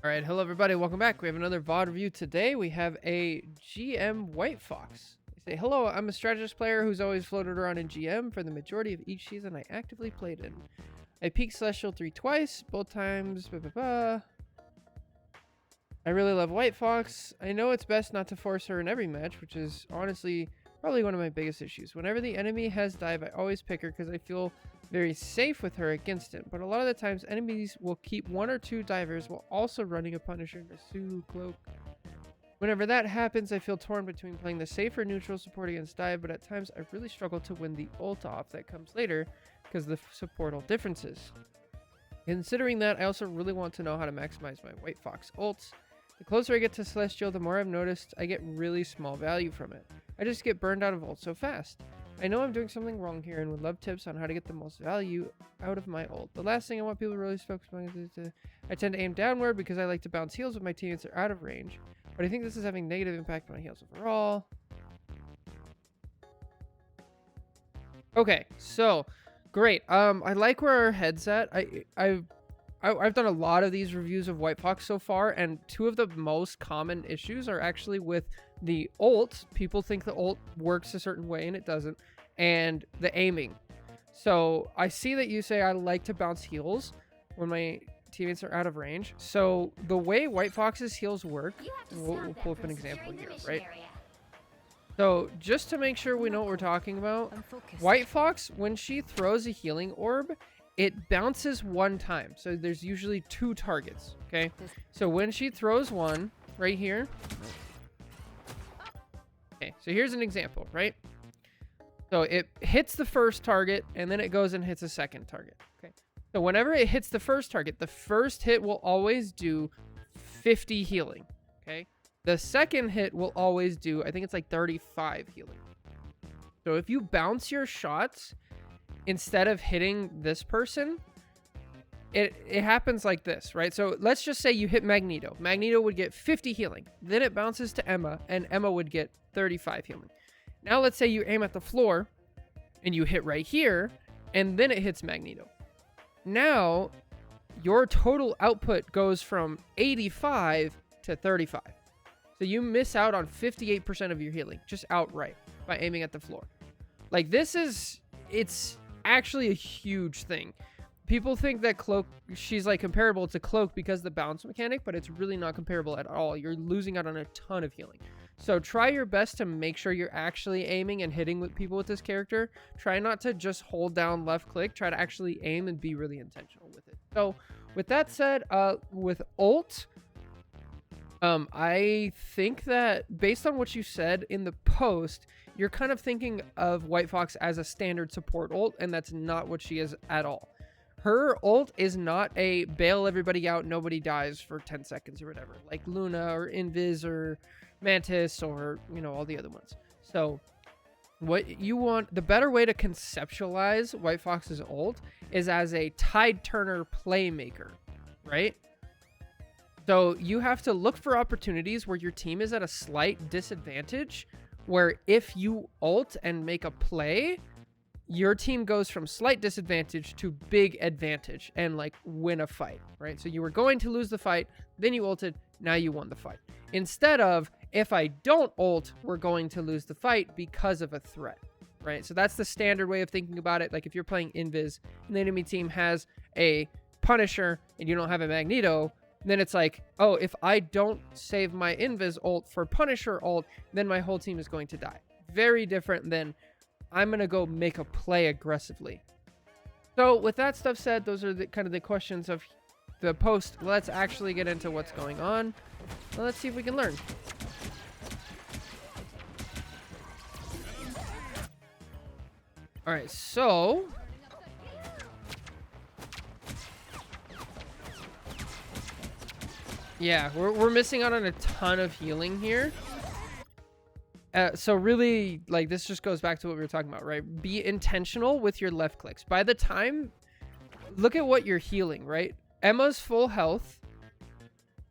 All right, hello everybody, welcome back. We have another VOD review today. We have a GM White Fox. They say, hello, I'm a strategist player who's always floated around in GM for the majority of each season I actively played in. I peaked Celestial 3 twice, both times, I really love White Fox. I know it's best not to force her in every match, which is honestly probably one of my biggest issues. Whenever the enemy has dive, I always pick her because I feel very safe with her against it, but a lot of the times enemies will keep one or two divers while also running a Punisher and a Sue Cloak. Whenever that happens, I feel torn between playing the safer neutral support against dive, but at times I really struggle to win the ult off that comes later because of the support ult differences. Considering that, I also really want to know how to maximize my White Fox ults. The closer I get to Celestial, the more I've noticed I get really small value from it. I just get burned out of ult so fast. I know I'm doing something wrong here and would love tips on how to get the most value out of my ult. The last thing I want people to really focus on is I tend to aim downward because I like to bounce heals when my teammates are out of range, but I think this is having negative impact on my heals overall. Okay, so great. I like where our head's at. I've done a lot of these reviews of White Fox so far, and two of the most common issues are actually with the ult. People think the ult works a certain way and it doesn't, and the aiming. So I see that you say I like to bounce heals when my teammates are out of range. So the way White Fox's heals work, we'll pull up an example here, right? So just to make sure we know what we're talking about, White Fox, when she throws a healing orb, it bounces one time. So there's usually two targets, okay? So when she throws one right here, okay, so here's an example, right? So it hits the first target and then it goes and hits a second target, okay? So whenever it hits the first target, the first hit will always do 50 healing, okay? The second hit will always do, I think it's like 35 healing. So if you bounce your shots, instead of hitting this person, it happens like this, right? So let's just say you hit Magneto. Magneto would get 50 healing. Then it bounces to Emma, and Emma would get 35 healing. Now let's say you aim at the floor, and you hit right here, and then it hits Magneto. Now, your total output goes from 85 to 35. So you miss out on 58% of your healing, just outright, by aiming at the floor. Like, it's actually a huge thing. People think that Cloak, she's like comparable to Cloak because of the bounce mechanic, but it's really not comparable at all. You're losing out on a ton of healing. So try your best to make sure you're actually aiming and hitting with people with this character. Try not to just hold down left click. Try to actually aim and be really intentional with it. So with that said, with ult, I think that based on what you said in the post, you're kind of thinking of White Fox as a standard support ult, and that's not what she is at all. Her ult is not a bail everybody out, nobody dies for 10 seconds or whatever, like Luna or Invis or Mantis or, you know, all the other ones. So what you want, the better way to conceptualize White Fox's ult is as a tide turner playmaker, right? So you have to look for opportunities where your team is at a slight disadvantage, where if you ult and make a play, your team goes from slight disadvantage to big advantage and like win a fight, right? So you were going to lose the fight, then you ulted, now you won the fight. Instead of, if I don't ult, we're going to lose the fight because of a threat, right? So that's the standard way of thinking about it. Like if you're playing Invis and the enemy team has a Punisher and you don't have a Magneto, then it's like, oh, if I don't save my Invis ult for Punisher ult, then my whole team is going to die. Very different than I'm going to go make a play aggressively. So with that stuff said, those are the kind of the questions of the post. Let's actually get into what's going on. Well, let's see if we can learn. All right, so yeah, we're missing out on a ton of healing here. So really, like, this just goes back to what we were talking about, right? Be intentional with your left clicks. By the time, look at what you're healing, right? Emma's full health.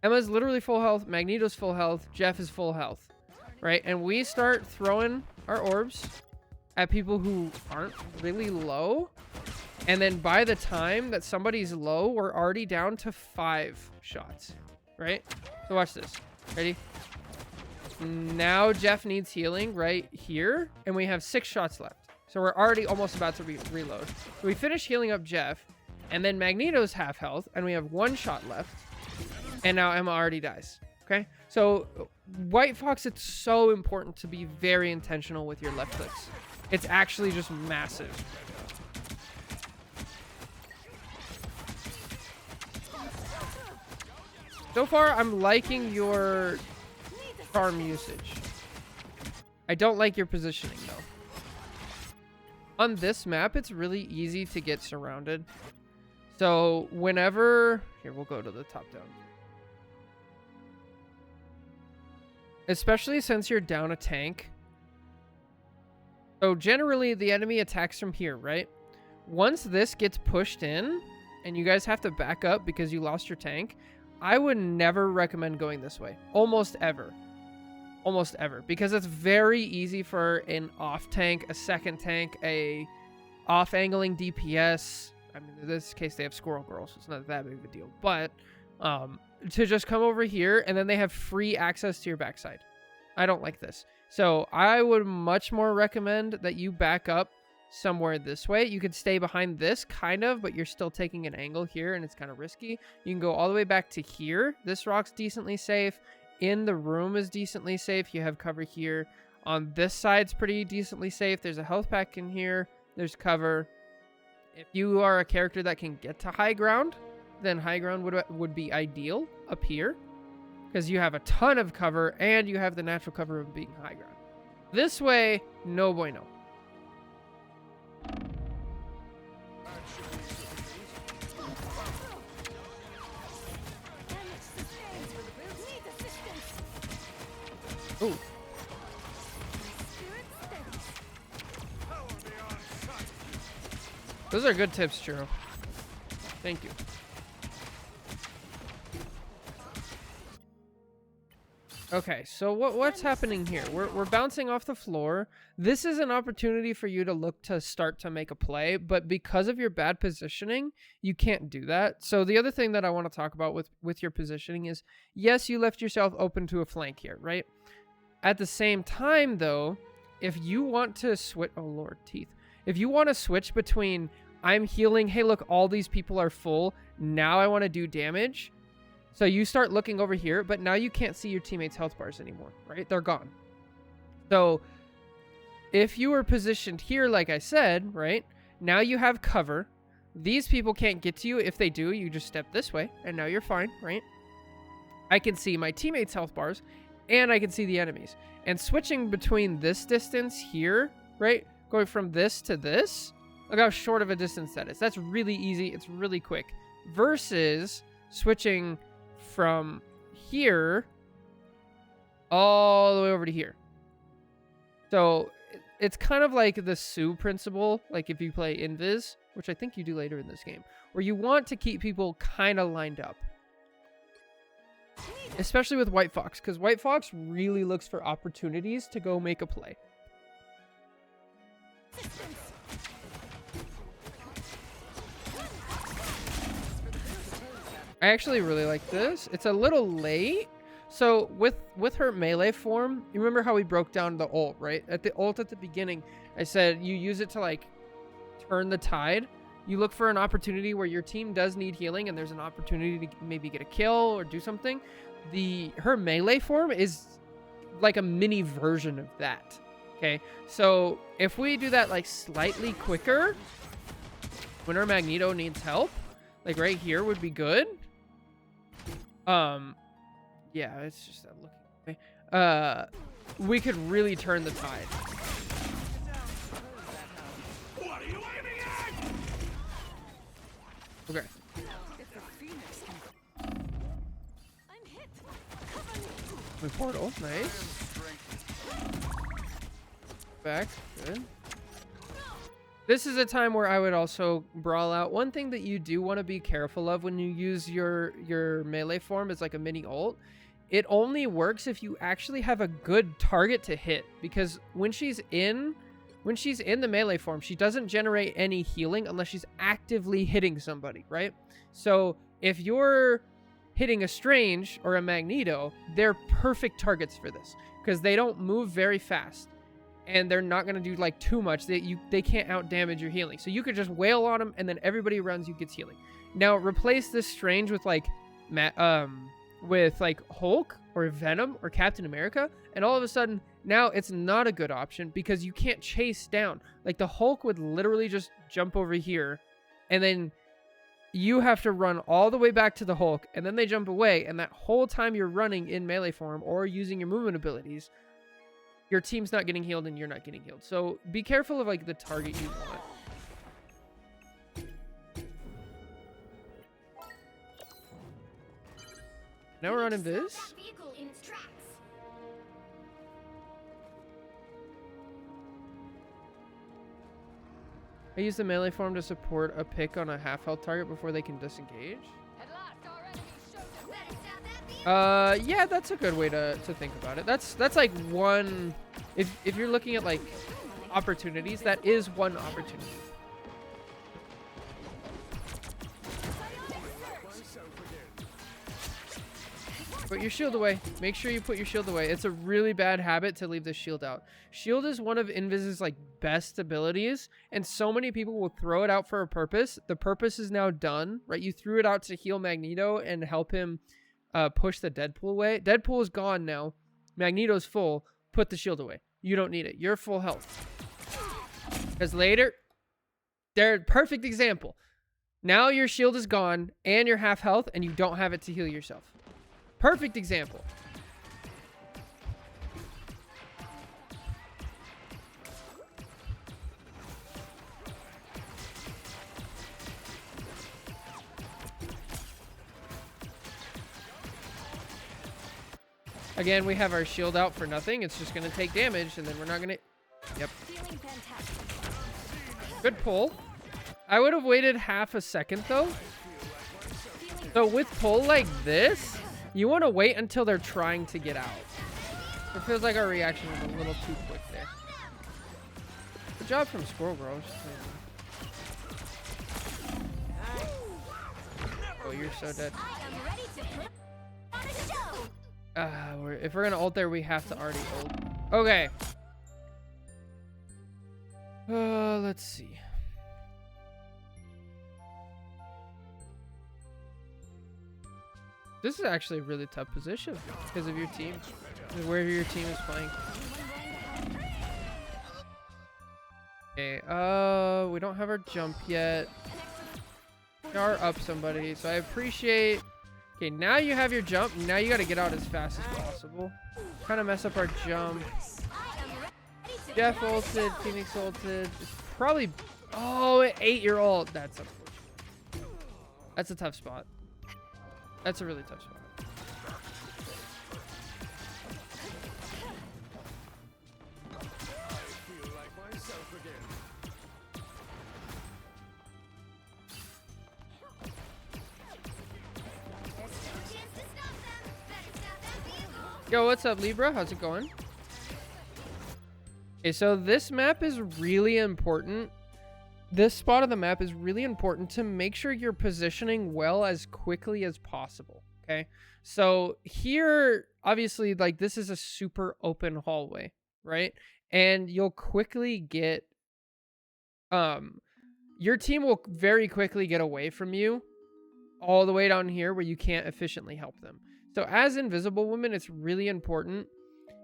Emma's literally full health. Magneto's full health. Jeff is full health, right? And we start throwing our orbs at people who aren't really low. And then by the time that somebody's low, we're already down to 5 shots. right? So watch this. Ready? Now Jeff needs healing right here, and we have 6 shots left. So we're already almost about to reload. So we finish healing up Jeff, and then Magneto's half health, and we have 1 shot left. And now Emma already dies. Okay? So White Fox, it's so important to be very intentional with your left clicks. It's actually just massive. So far, I'm liking your farm usage. I don't like your positioning, though. On this map, it's really easy to get surrounded. So whenever... Here, we'll go to the top down. Especially since you're down a tank. So generally, the enemy attacks from here, right? Once this gets pushed in, and you guys have to back up because you lost your tank, I would never recommend going this way. Almost ever. Almost ever. Because it's very easy for an off tank, a second tank, a off-angling DPS. I mean, in this case, they have Squirrel Girl, so it's not that big of a deal. But to just come over here, and then they have free access to your backside. I don't like this. So I would much more recommend that you back up somewhere this way. You could stay behind this kind of, but you're still taking an angle here and it's kind of risky. You can go all the way back to here. This rock's decently safe. In the room is decently safe. You have cover here. On this side's pretty decently safe. There's a health pack in here. There's cover. If you are a character that can get to high ground, then high ground would be ideal up here because you have a ton of cover and you have the natural cover of being high ground. This way, no bueno. Ooh. Those are good tips, Churro. Thank you. Okay, so what's happening here? We're bouncing off the floor. This is an opportunity for you to look to start to make a play, but because of your bad positioning, you can't do that. So the other thing that I want to talk about with your positioning is, yes, you left yourself open to a flank here, right? At the same time, though, if you want to switch... Oh, Lord, teeth. If you want to switch between, I'm healing, hey, look, all these people are full, now I want to do damage... So you start looking over here, but now you can't see your teammates' health bars anymore, right? They're gone. So if you were positioned here, like I said, right? Now you have cover. These people can't get to you. If they do, you just step this way, and now you're fine, right? I can see my teammates' health bars, and I can see the enemies. And switching between this distance here, right? Going from this to this, look how short of a distance that is. That's really easy. It's really quick. Versus switching from here all the way over to here. So it's kind of like the Sue principle, like if you play Invis, which I think you do later in this game, where you want to keep people kind of lined up. Especially with White Fox, because White Fox really looks for opportunities to go make a play. I actually really like this. It's a little late. So with her melee form, you remember how we broke down the ult, right? At the ult at the beginning, I said you use it to like turn the tide. You look for an opportunity where your team does need healing and there's an opportunity to maybe get a kill or do something. Her melee form is like a mini version of that. Okay, so if we do that like slightly quicker, when our Magneto needs help, like right here would be good. Yeah, it's just that looking. We could really turn the tide. What are you aiming at? Okay. The portal, nice. Back, good. This is a time where I would also brawl out. One thing that you do want to be careful of when you use your melee form is like a mini ult. It only works if you actually have a good target to hit, because when she's in the melee form, she doesn't generate any healing unless she's actively hitting somebody, right? So if you're hitting a Strange or a Magneto, they're perfect targets for this because they don't move very fast and they're not going to do like too much. They can't out damage your healing. So you could just wail on them and then everybody around you gets healing. Now replace this Strange with like Hulk or Venom or Captain America, and all of a sudden now it's not a good option because you can't chase down. Like the Hulk would literally just jump over here and then you have to run all the way back to the Hulk, and then they jump away, and that whole time you're running in melee form or using your movement abilities, your team's not getting healed and you're not getting healed. So be careful of like the target you want. Now we're on Invis. I use the melee form to support a pick on a half health target before they can disengage. Yeah, that's a good way to think about it. That's like one, if you're looking at like opportunities, that is one opportunity. Put your shield away. Make sure you put your shield away. It's a really bad habit to leave the shield out. Shield is one of Invis's like best abilities, and so many people will throw it out for a purpose. The purpose is now done, right? You threw it out to heal Magneto and help him push the Deadpool away. Deadpool is gone now. Magneto's full. Put the shield away. You don't need it. You're full health. Because later, they're a perfect example. Now your shield is gone and you're half health and you don't have it to heal yourself. Perfect example. Again, we have our shield out for nothing. It's just going to take damage, and then we're not going to... Yep. Good pull. I would have waited half a second, though. So with pull like this, you want to wait until they're trying to get out. It feels like our reaction was a little too quick there. Good job from Squirrel Girl. Oh, you're so dead. If we're gonna ult there, we have to already ult. Okay. Let's see. This is actually a really tough position because of your team, where your team is playing. Okay, we don't have our jump yet. We are up somebody, so I appreciate... Okay, now you have your jump. Now you got to get out as fast as possible. Kind of mess up our jump. Jeff ulted, Phoenix ulted. It's probably... Oh, it ate your ult. That's unfortunate. That's a tough spot. That's a really tough spot. Yo, what's up, Libra? How's it going? Okay, so this map is really important. This spot of the map is really important to make sure you're positioning well as quickly as possible, okay? So here, obviously, like, this is a super open hallway, right? And you'll quickly get... your team will very quickly get away from you all the way down here where you can't efficiently help them. So as Invisible Woman, it's really important,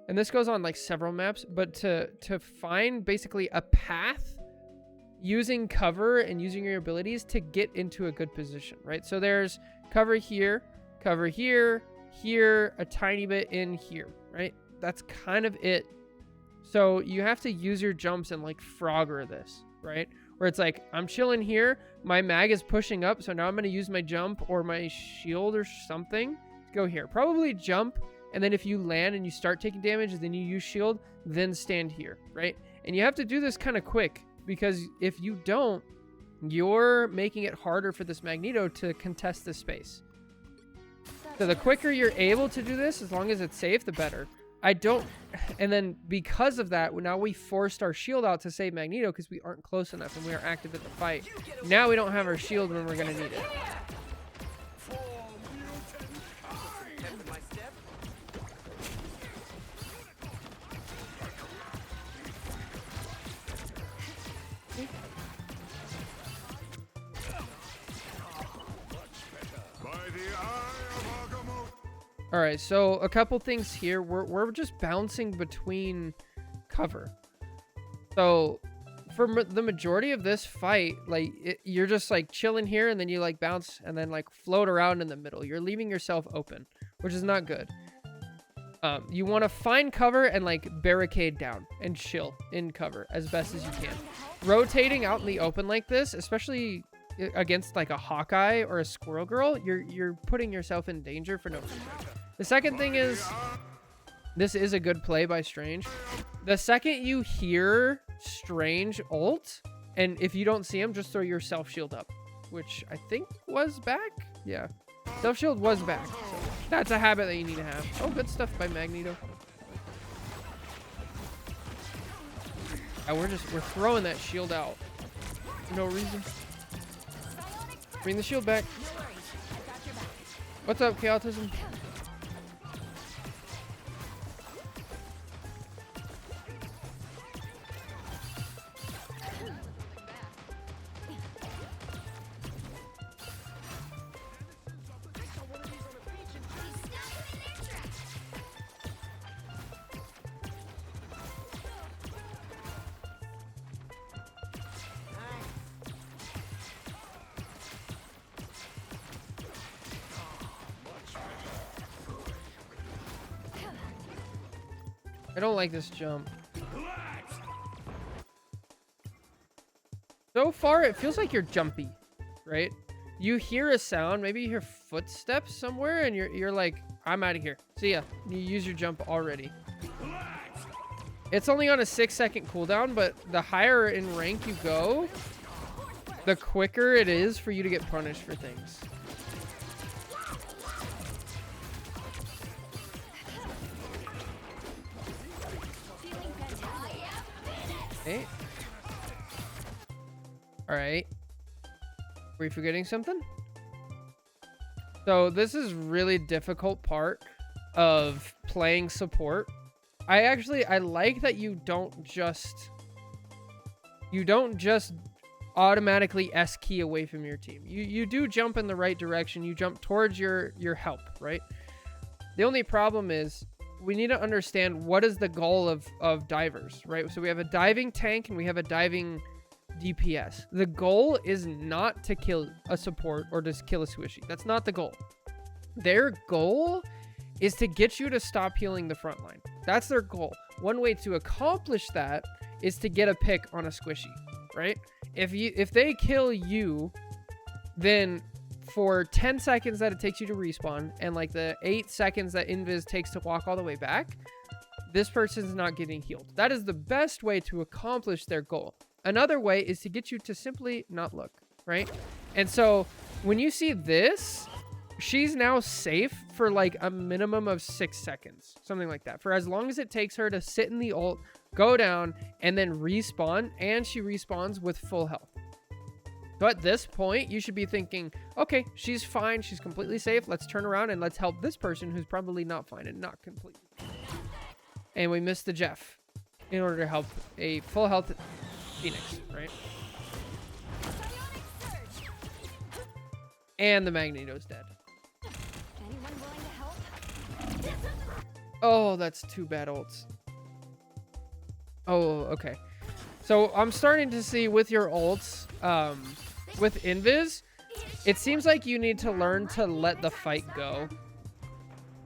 and this goes on like several maps, but to find basically a path using cover and using your abilities to get into a good position, right? So there's cover here, here, a tiny bit in here, right? That's kind of it. So you have to use your jumps and like Frogger this, right? Where it's like, I'm chilling here, my mag is pushing up, so now I'm going to use my jump or my shield or something. Go here. Probably jump, and then if you land and you start taking damage, then you use shield, then stand here, right? And you have to do this kind of quick, because if you don't, you're making it harder for this Magneto to contest this space. So the quicker you're able to do this, as long as it's safe, the better. And then because of that, now we forced our shield out to save Magneto because we aren't close enough and we are active at the fight. Now we don't have our shield when we're going to need it. All right, so a couple things here. We're just bouncing between cover. So for the majority of this fight, like you're just like chilling here and then you like bounce and then like float around in the middle. You're leaving yourself open, which is not good. You want to find cover and like barricade down and chill in cover as best as you can. Rotating out in the open like this, especially against like a Hawkeye or a Squirrel Girl, you're putting yourself in danger for no reason. The second thing is, this is a good play by Strange. The second you hear Strange ult, and if you don't see him, just throw your self shield up, which I think was back. Yeah, self shield was back. So that's a habit that you need to have. Oh, good stuff by Magneto. And we're throwing that shield out for no reason. Bring the shield back. What's up, Chaotism? I don't like this jump. So far, it feels like you're jumpy, right? You hear a sound, maybe you hear footsteps somewhere, and you're like, I'm out of here. See ya. You use your jump already. It's only on a 6-second cooldown, but the higher in rank you go, the quicker it is for you to get punished for things. Okay. All right. Were you forgetting something? So this is really difficult part of playing support. I like that you don't just automatically S key away from your team. You do jump in the right direction. You jump towards your help, right? The only problem is we need to understand what is the goal of divers, right? So we have a diving tank and we have a diving DPS. The goal is not to kill a support or to kill a squishy. That's not the goal. Their goal is to get you to stop healing the front line. That's their goal. One way to accomplish that is to get a pick on a squishy, right? If they kill you, then for 10 seconds that it takes you to respawn and like the 8 seconds that Invis takes to walk all the way back, this person's not getting healed. That is the best way to accomplish their goal. Another way is to get you to simply not look, right? And so when you see this, she's now safe for like a minimum of 6 seconds, something like that, for as long as it takes her to sit in the ult, go down, and then respawn, and she respawns with full health. So at this point, you should be thinking, okay, she's fine, she's completely safe, let's turn around and let's help this person who's probably not fine and not completely. And we missed the Jeff in order to help a full health Phoenix, right? And the Magneto's dead. Anyone willing to help? Oh, that's two bad ults. Oh, okay. So I'm starting to see with your ults, with Invis, it seems like you need to learn to let the fight go.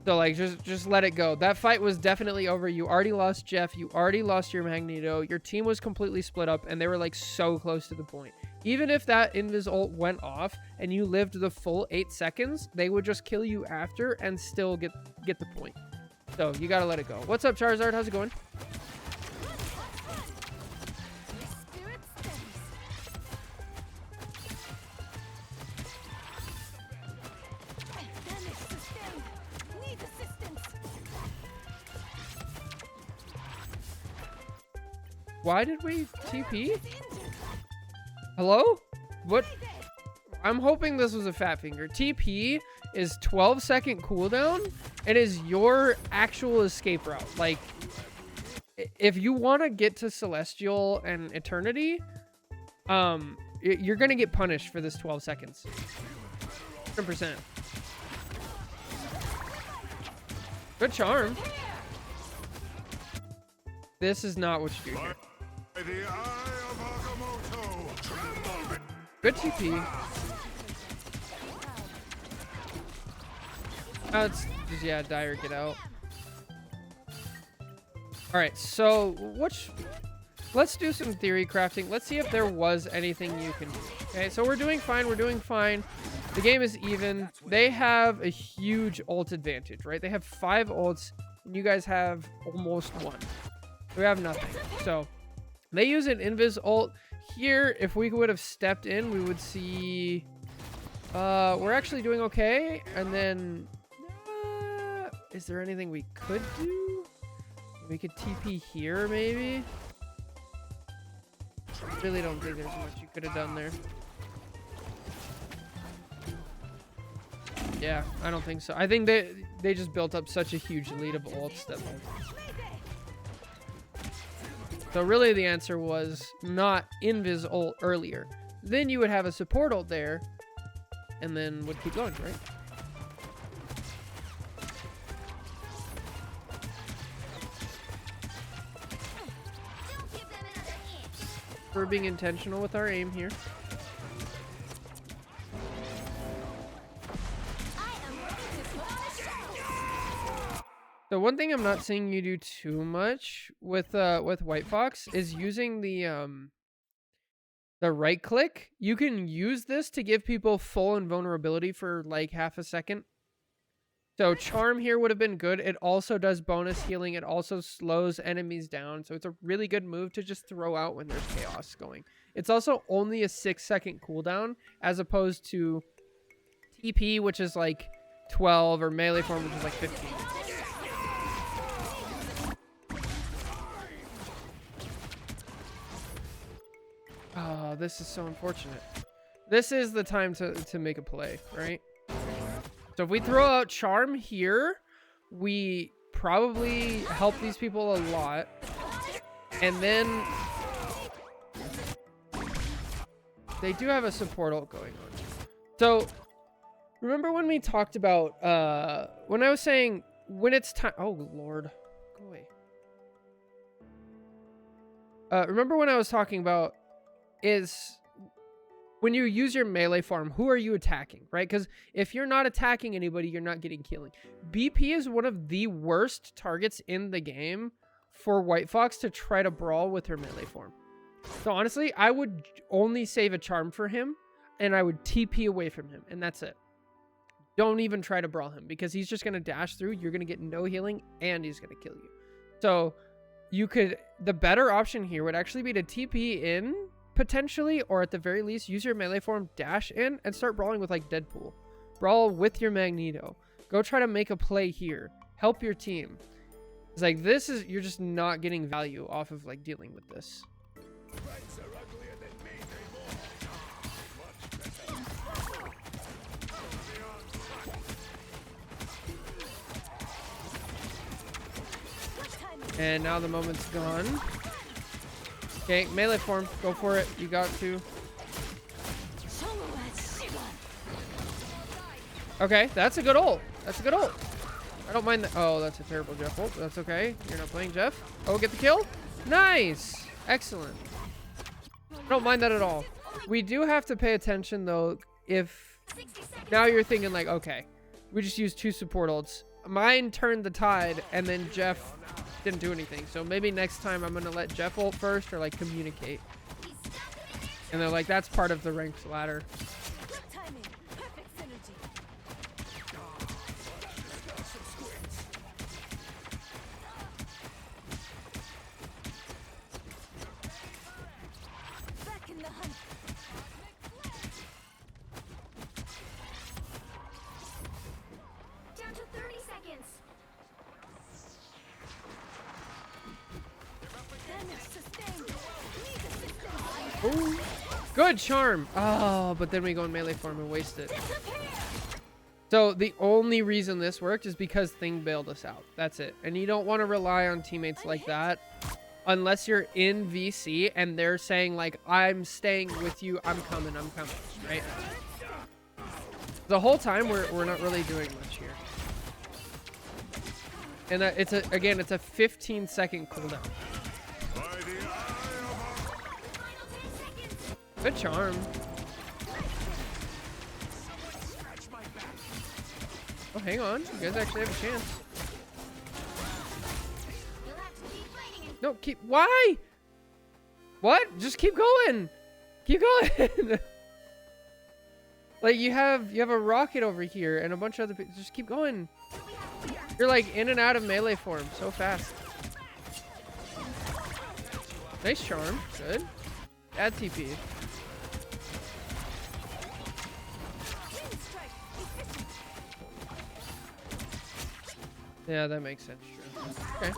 So like, just let it go. That fight was definitely over. You already lost Jeff. You already lost your Magneto. Your team was completely split up, and they were like so close to the point. Even if that Invis ult went off and you lived the full 8 seconds, they would just kill you after and still get the point. So you gotta let it go. What's up, Charizard? How's it going? Why did we TP? Hello? What? I'm hoping this was a fat finger. TP is 12-second cooldown and is your actual escape route. Like, if you want to get to Celestial and Eternity, you're going to get punished for this 12 seconds. 100%. Good charm. This is not what you do here. By the eye of Agamotto, tremble! Good TP. Oh, it's just, yeah, Dire, get out. Alright, so let's do some theory crafting. Let's see if there was anything you can do. Okay, so we're doing fine. We're doing fine. The game is even. They have a huge ult advantage, right? They have 5 ults, and you guys have almost 1. We have nothing. So they use an invis ult. Here, if we would have stepped in, we would see we're actually doing okay. And then is there anything we could do? We could TP here, maybe. I really don't think there's much you could have done there. Yeah, I don't think so. I think they just built up such a huge lead of ults that. So really the answer was not invis ult earlier. Then you would have a support ult there, and then would keep going, right? We're being intentional with our aim here. So one thing I'm not seeing you do too much with White Fox is using the right click. You can use this to give people full invulnerability for like half a second. So charm here would have been good. It also does bonus healing. It also slows enemies down. So it's a really good move to just throw out when there's chaos going. It's also only a 6-second cooldown as opposed to TP, which is like 12, or melee form, which is like 15. Oh, this is so unfortunate. This is the time to make a play, right? So if we throw out charm here, we probably help these people a lot. And then they do have a support ult going on. So remember when we talked about when I was saying when it's time. Oh Lord, go away. Remember when I was talking about is when you use your melee farm, who are you attacking, right? Because if you're not attacking anybody, you're not getting killing. BP is one of the worst targets in the game for White Fox to try to brawl with her melee form. So honestly, I would only save a charm for him, and I would TP away from him, and that's it. Don't even try to brawl him, because he's just going to dash through, you're going to get no healing, and he's going to kill you. So you could, the better option here would actually be to TP in, potentially, or at the very least use your melee form, dash in, and start brawling with like Deadpool. Brawl with your Magneto. Go try to make a play here. Help your team. It's like, this is, you're just not getting value off of like dealing with this. And now the moment's gone. Okay, melee form. Go for it. You got to. Okay, that's a good ult. That's a good ult. I don't mind that. Oh, that's a terrible Jeff ult. That's okay. You're not playing Jeff. Oh, get the kill. Nice. Excellent. I don't mind that at all. We do have to pay attention, though, if... Now you're thinking, like, okay, we just used 2 support ults. Mine turned the tide, and then Jeff didn't do anything. So maybe next time I'm going to let Jeff ult first, or, like, communicate. And they're like, that's part of the ranked ladder. Ooh, good charm. Oh, but then we go in melee form and waste it. So the only reason this worked is because Thing bailed us out. That's it. And you don't want to rely on teammates like that unless you're in VC and they're saying like, I'm staying with you, I'm coming, right? The whole time we're not really doing much here. And that it's again, it's a 15-second cooldown. By the eye of Good charm. Oh, hang on. You guys actually have a chance. No, keep. Why? What? Just keep going. Keep going. Like you have a rocket over here and a bunch of other people. Just keep going. You're like in and out of melee form so fast. Nice charm. Good. Add TP. Yeah, that makes sense. True. Okay.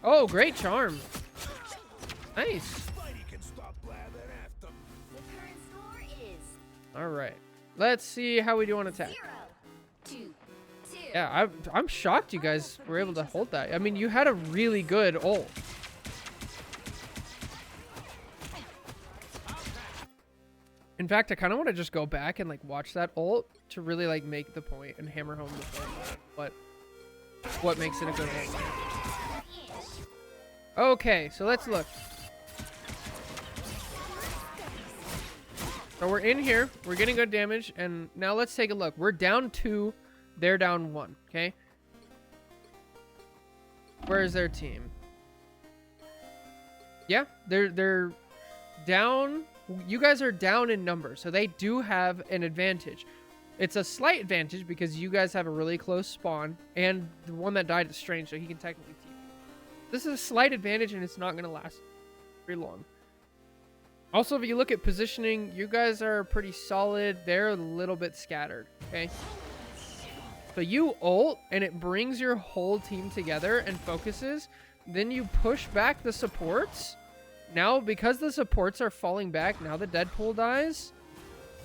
Oh, great charm. Nice. All right. Let's see how we do on attack. 0, 2, 2. Yeah, I'm shocked you guys were able to hold that. I mean, you had a really good ult. In fact, I kind of want to just go back and like watch that ult to really like make the point and hammer home the point. What makes it a good ult? Okay, so let's look. So we're in here, we're getting good damage, and now let's take a look. We're down 2, they're down 1, okay? Where is their team? Yeah, they're down. You guys are down in numbers, so they do have an advantage. It's a slight advantage because you guys have a really close spawn, and the one that died is strange, so he can technically TP. This is a slight advantage, and it's not going to last very long. Also, if you look at positioning, you guys are pretty solid. They're a little bit scattered, okay? So you ult, and it brings your whole team together and focuses. Then you push back the supports. Now, because the supports are falling back, now the Deadpool dies.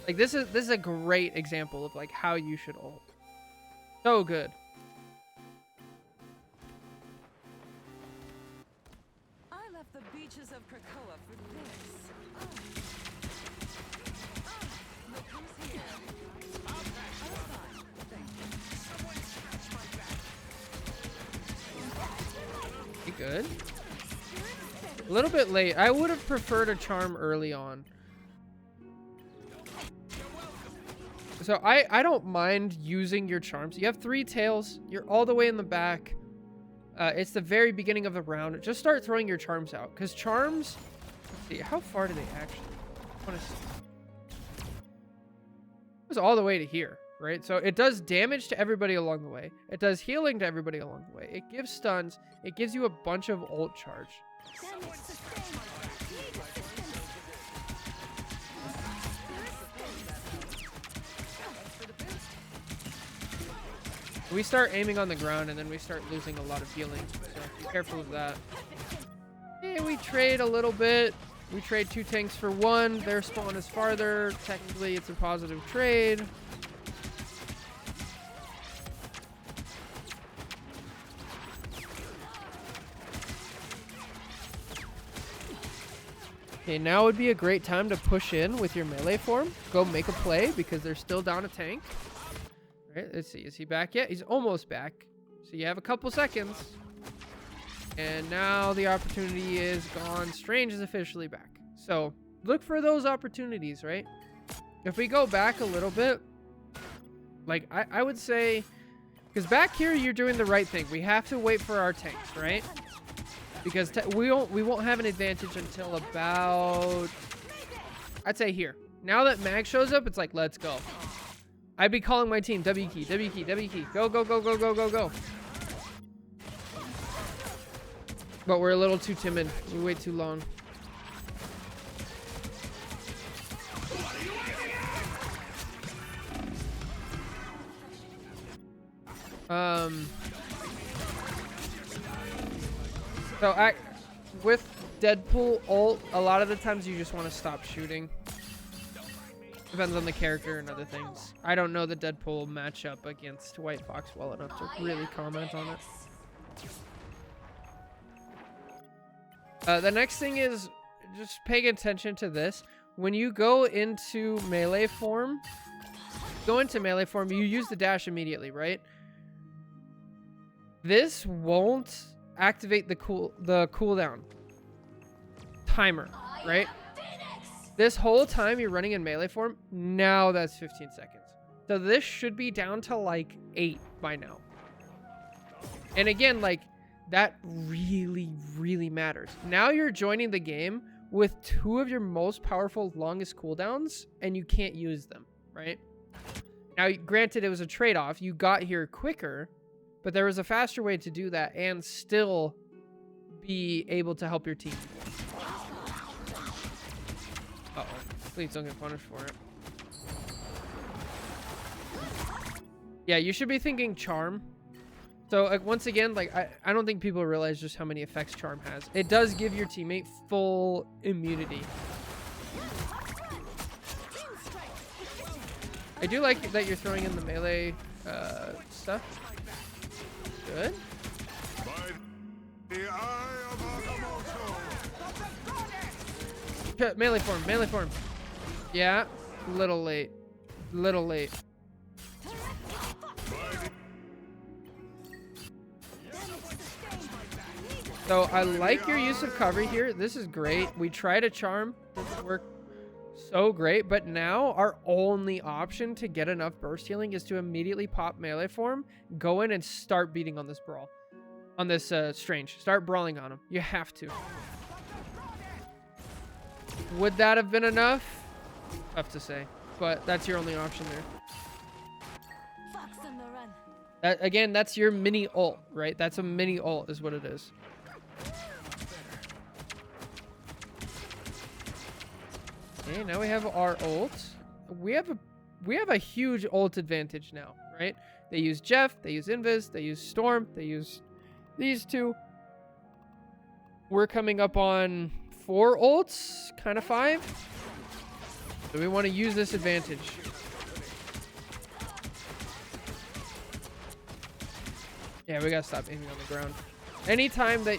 Like, this is a great example of, like, how you should ult. So good. I left the beaches of Krakoa for this. Look who's here. Oh, fine. Thank you. You good? A little bit late. I would have preferred a charm early on. So I don't mind using your charms. You have 3 tails. You're all the way in the back. It's the very beginning of the round. Just start throwing your charms out. Because charms... Let's see. How far do they actually... I want to see. It was all the way to here, right? So it does damage to everybody along the way. It does healing to everybody along the way. It gives stuns. It gives you a bunch of ult charge. We start aiming on the ground and then we start losing a lot of healing. So be careful of that. Yeah, we trade a little bit. We trade 2 tanks for 1. Their spawn is farther. Technically, it's a positive trade. Okay, now would be a great time to push in with your melee form. Go make a play because they're still down a tank. All right, let's see. Is he back yet? He's almost back. So you have a couple seconds. And now the opportunity is gone. Strange is officially back. So look for those opportunities, right? If we go back a little bit, like I would say, because back here you're doing the right thing. We have to wait for our tanks, right? Because we won't have an advantage until about, I'd say here. Now that Mag shows up, it's like, let's go. I'd be calling my team, W key, W key, W key. Go, go, go, go, go, go, go. But we're a little too timid. We wait too long. So with Deadpool ult, a lot of the times you just want to stop shooting. Depends on the character and other things. I don't know the Deadpool matchup against White Fox well enough to really comment on it. The next thing is just paying attention to this. When you go into melee form, you use the dash immediately, right? This won't activate the cooldown timer, right? This whole time you're running in melee form, now that's 15 seconds. So this should be down to like 8 by now. And again, like that really, really matters. Now you're joining the game with 2 of your most powerful, longest cooldowns, and you can't use them, right? Now, granted, it was a trade-off. You got here quicker, but there was a faster way to do that and still be able to help your team. Uh-oh. Please don't get punished for it. Yeah, you should be thinking charm. So, like, once again, like, I don't think people realize just how many effects charm has. It does give your teammate full immunity. I do like that you're throwing in the melee stuff. Good. By the eye of Agamotto. Melee form, melee form. Yeah, little late. Little late. So I like your use of cover here. This is great. We tried a charm. Doesn't work so great. But now our only option to get enough burst healing is to immediately pop melee form, go in and start beating on this brawl. On this Strange. Start brawling on him. You have to. Would that have been enough? Tough to say. But that's your only option there. Fox on the run. That, again, that's your mini ult, right? That's a mini ult is what it is. Okay, now we have our ult. We have a huge ult advantage now, right? They use Jeff, they use Invis, they use Storm, they use these 2. We're coming up on 4 ults, kind of 5. So we want to use this advantage. Yeah, we gotta stop aiming on the ground. Anytime that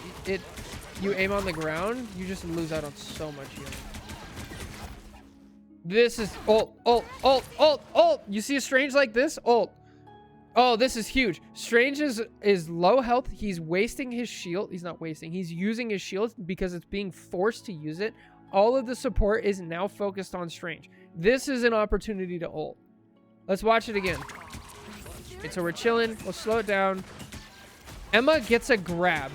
you aim on the ground, you just lose out on so much healing. This is ult, ult, ult, ult, ult. You see a Strange like this? Ult. Oh, this is huge. Strange is low health. He's wasting his shield. He's not wasting. He's using his shield because it's being forced to use it. All of the support is now focused on Strange. This is an opportunity to ult. Let's watch it again. Okay, so we're chilling. We'll slow it down. Emma gets a grab.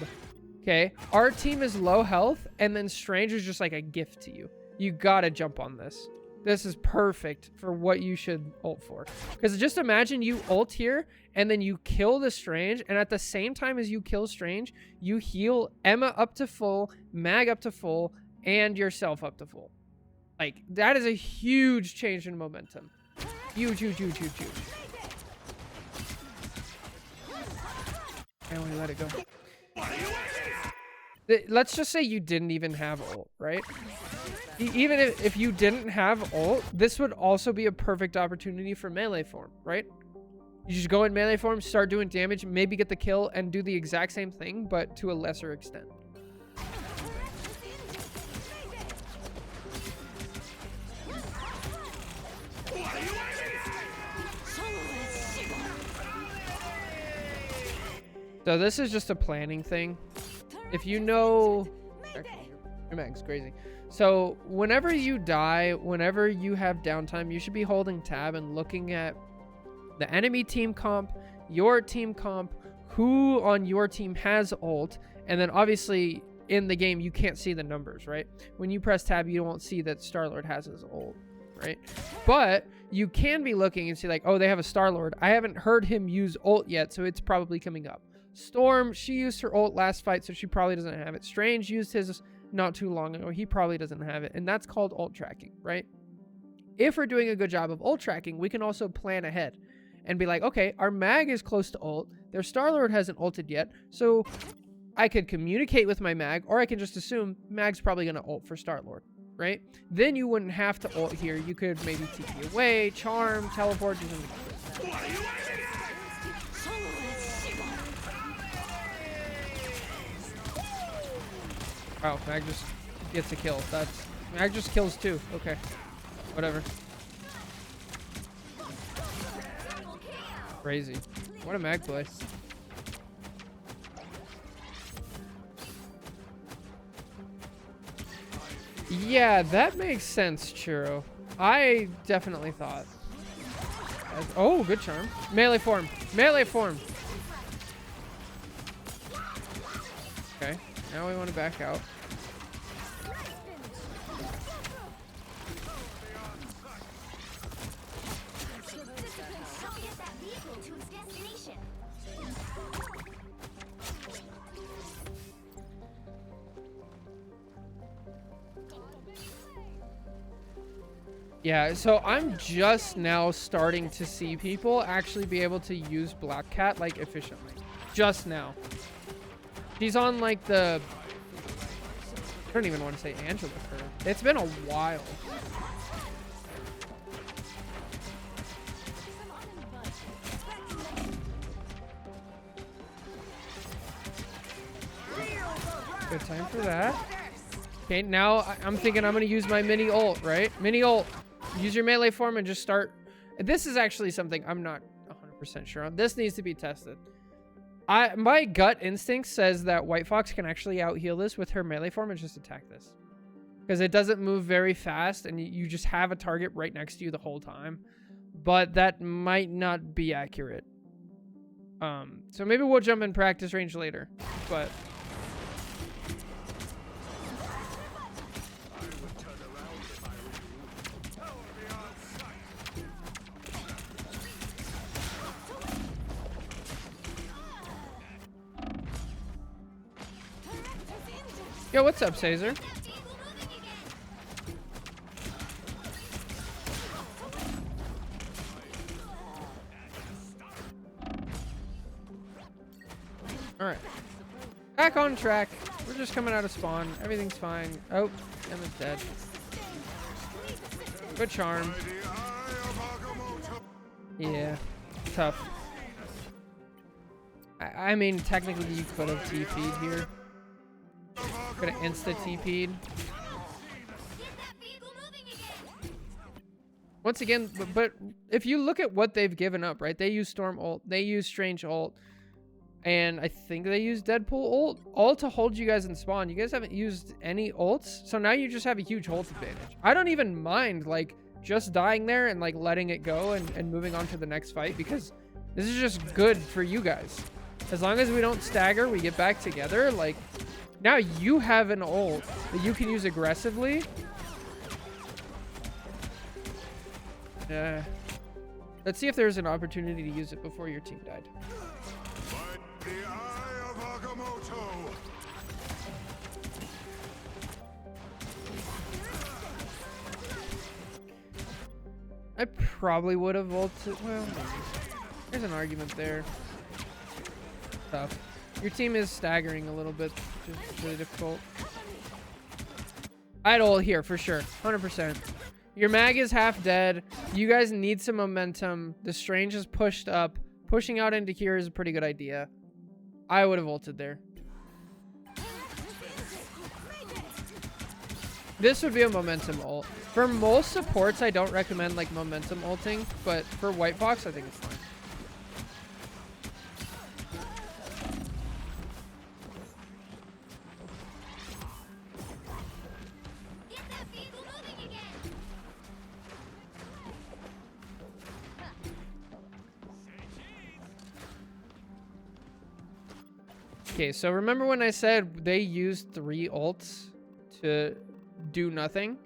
Okay. Our team is low health, and then Strange is just like a gift to you. You gotta jump on this. This is perfect for what you should ult for. Because just imagine you ult here, and then you kill the Strange, and at the same time as you kill Strange, you heal Emma up to full, Mag up to full, and yourself up to full. Like, that is a huge change in momentum. Huge, huge, huge, huge, huge. I want to let it go. Let's just say you didn't even have ult, right? Even if you didn't have ult, this would also be a perfect opportunity for melee form, right? You just go in melee form, start doing damage, maybe get the kill, and do the exact same thing, but to a lesser extent. So this is just a planning thing. If you know... Your mag's crazy. So whenever you die, whenever you have downtime, you should be holding tab and looking at the enemy team comp, your team comp, who on your team has ult, and then obviously in the game you can't see the numbers, right? When you press tab, you won't see that Star-Lord has his ult, right? But you can be looking and see like, oh, they have a Star-Lord. I haven't heard him use ult yet, so it's probably coming up. Storm, she used her ult last fight, so she probably doesn't have it. Strange used his not too long ago. He probably doesn't have it, and that's called ult tracking, right? If we're doing a good job of ult tracking, we can also plan ahead and be like, okay, our mag is close to ult. Their Star-Lord hasn't ulted yet, so I could communicate with my mag, or I can just assume mag's probably going to ult for Star-Lord, right? Then you wouldn't have to ult here. You could maybe TP away, charm, teleport, do something like this. Wow, mag just gets a kill. Mag just kills too. Okay, whatever. Crazy. What a mag play. Yeah, that makes sense, Churro. I definitely thought. Oh, good charm. Melee form. Melee form. Okay, now we want to back out. Yeah, so I'm just now starting to see people actually be able to use Black Cat like efficiently. Just now. She's on like the, I don't even want to say Angela curve. It's been a while. Good time for that. Okay, now I'm thinking I'm going to use my mini ult, right? Mini ult. Use your melee form and just start. This is actually something I'm not 100% sure on. This needs to be tested. My gut instinct says that White Fox can actually out heal this with her melee form and just attack this. Because it doesn't move very fast and you just have a target right next to you the whole time. But that might not be accurate. So maybe we'll jump in practice range later. But... Yo, what's up, Caesar? Alright. Back on track. We're just coming out of spawn. Everything's fine. Oh, Emma's dead. Good charm. Yeah. Tough. I mean, technically you could have TP'd here. Could have insta-TP'd. Once again, but if you look at what they've given up, right? They use Storm ult, they use Strange ult, and I think they use Deadpool ult, all to hold you guys in spawn. You guys haven't used any ults, so now you just have a huge ult advantage. I don't even mind, like, just dying there and, like, letting it go and moving on to the next fight, because this is just good for you guys. As long as we don't stagger, we get back together, like... Now you have an ult that you can use aggressively. Let's see if there's an opportunity to use it before your team died. The Eye of Agamotto. I probably would have ulted. Well, maybe. There's an argument there. Tough. Your team is staggering a little bit, which is really difficult. I'd ult here for sure, 100%. Your mag is half dead. You guys need some momentum. The Strange is pushed up. Pushing out into here is a pretty good idea. I would have ulted there. This would be a momentum ult. For most supports, I don't recommend like momentum ulting, but for White Fox, I think it's fine. Okay, so remember when I said they used 3 ults to do nothing?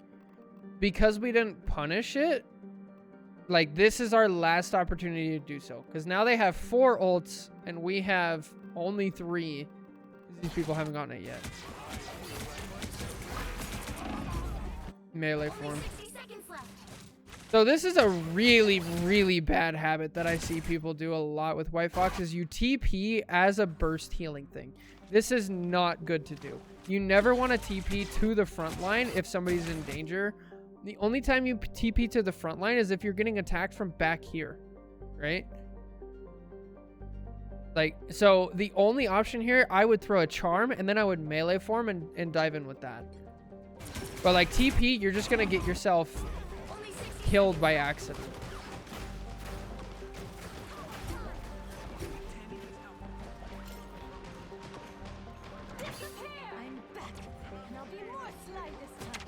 Because we didn't punish it, like, this is our last opportunity to do so. Because now they have 4 ults, and we have only 3. These people haven't gotten it yet. Melee form. So this is a really, really bad habit that I see people do a lot with White Fox is you TP as a burst healing thing. This is not good to do. You never want to TP to the front line if somebody's in danger. The only time you TP to the front line is if you're getting attacked from back here, right? Like, so the only option here, I would throw a charm and then I would melee form and dive in with that. But like TP, you're just going to get yourself killed by accident. I'm back, and I'll be more sly this time.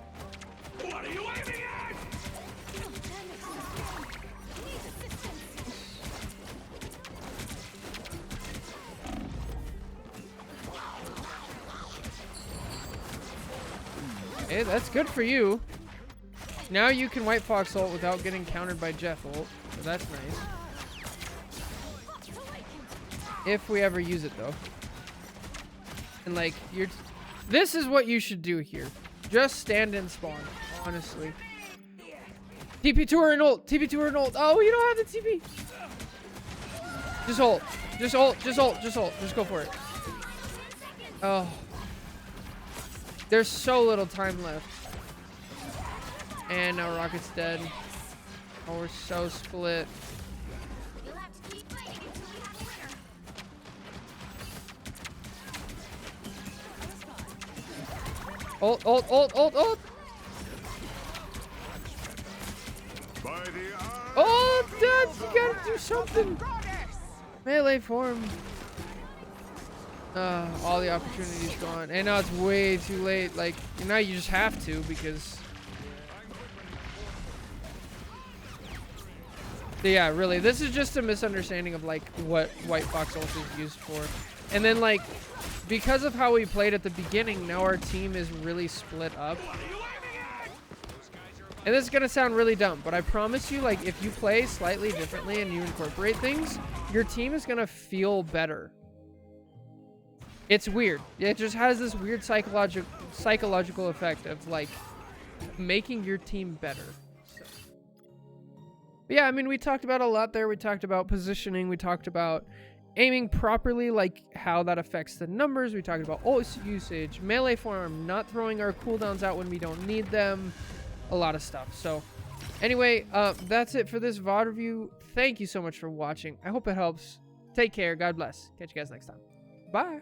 Okay, that's good for you. Now you can White Fox ult without getting countered by Jeff ult. So that's nice. If we ever use it though. And like, this is what you should do here. Just stand and spawn, honestly. TP tour and ult. TP tour and ult. Oh, you don't have the TP. Just ult. Just ult. Just ult. Just ult. Just go for it. Oh. There's so little time left. And now Rocket's dead. Oh, we're so split. You'll have to keep fighting until we have winner. Ult, ult, ult, ult, ult. By the eye Oh, of the Dad, you Mother. gotta do something. Melee form. All the opportunities gone. And now it's way too late. Like, now you just have to because... Yeah, really, this is just a misunderstanding of, like, what White Fox ult is used for. And then, like, because of how we played at the beginning, now our team is really split up. And this is gonna sound really dumb, but I promise you, like, if you play slightly differently and you incorporate things, your team is gonna feel better. It's weird. It just has this weird psychological effect of, like, making your team better. So. But yeah, I mean, we talked about a lot there. We talked about positioning. We talked about aiming properly, like how that affects the numbers. We talked about ult usage, melee form, not throwing our cooldowns out when we don't need them. A lot of stuff. So anyway, that's it for this VOD review. Thank you so much for watching. I hope it helps. Take care. God bless. Catch you guys next time. Bye.